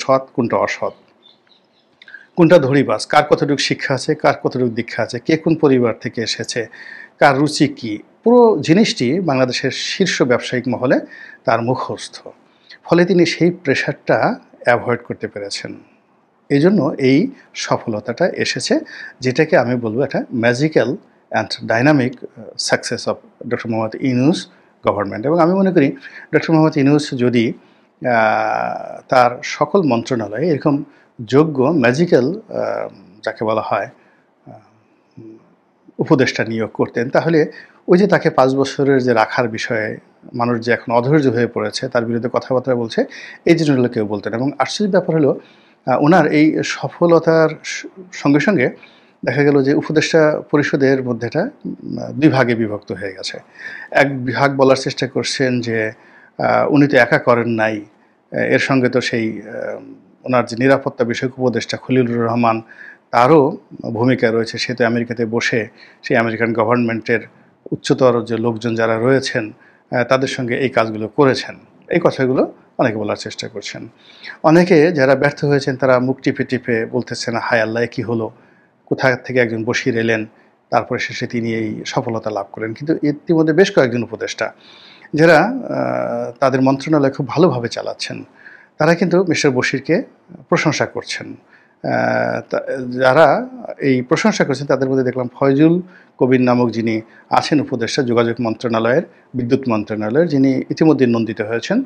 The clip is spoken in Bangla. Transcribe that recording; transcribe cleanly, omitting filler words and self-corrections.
সৎ, কোনটা অসৎ, কোনটা ধড়িবাজ, কার কতটুকু শিক্ষা আছে, কার কতটুকু দীক্ষা আছে, কে কোন পরিবার থেকে এসেছে, কার রুচি কী, পুরো জিনিসটি বাংলাদেশের শীর্ষ ব্যবসায়িক মহলে তার মুখস্থ। ফলে তিনি সেই প্রেশারটা অ্যাভয়েড করতে পেরেছেন। এইজন্য এই সফলতাটা এসেছে, যেটাকে আমি বলব একটা magical and dynamic success of doctor Mohammad Yunus government. এবং আমি মনে করি ডক্টর মোহাম্মদ ইউনূস যদি তার সকল মন্ত্রণালয়ে এরকম যোগ্য ম্যাজিক্যাল যাকে বলা হয় উপদেষ্টা নিয়োগ করতেন, তাহলে ওই যে তাকে ৫ বছরের যে রাখার বিষয়ে মানুষ যে এখন অধৈর্য হয়ে পড়েছে, তার বিরুদ্ধে কথাবার্তা বলছে, এই জিনিসগুলো কেউ বলতেন। এবং আশ্চর্যের ব্যাপার হলো ওনার এই সফলতার সঙ্গে সঙ্গে দেখা গেল যে উপদেষ্টা পরিষদের মধ্যেটা ২ ভাগে বিভক্ত হয়ে গেছে। এক বিভাগ বলার চেষ্টা করছেন যে উনি তো একা করেন নাই, এর সঙ্গে তো সেই ওনার যে নিরাপত্তা বিষয়ক উপদেষ্টা খলিলুর রহমান, তারও ভূমিকা রয়েছে। সে তো আমেরিকাতে বসে সেই আমেরিকান গভর্নমেন্টের উচ্চতর যে লোকজন যারা রয়েছেন তাদের সঙ্গে এই কাজগুলো করেছেন। এই কথাগুলো অনেকে বলার চেষ্টা করছেন। অনেকে যারা ব্যর্থ হয়েছেন তারা মুখ টিপে টিপে বলতেছেন, হায় আল্লাহ, কী হলো, কোথা থেকে একজন বশির এলেন, তারপরে শেষে তিনি এই সফলতা লাভ করেন। কিন্তু ইতিমধ্যে বেশ কয়েকজন উপদেষ্টা যারা তাদের মন্ত্রণালয় খুব ভালোভাবে চালাচ্ছেন, তারা কিন্তু মিস্টার বশিরকে প্রশংসা করছেন। যারা এই প্রশংসা করছেন তাদের মধ্যে দেখলাম ফয়জুল কবির নামক যিনি আছেন উপদেষ্টা যোগাযোগ মন্ত্রণালয়ের, বিদ্যুৎ মন্ত্রণালয়ের, যিনি ইতিমধ্যে নন্দিত হয়েছেন।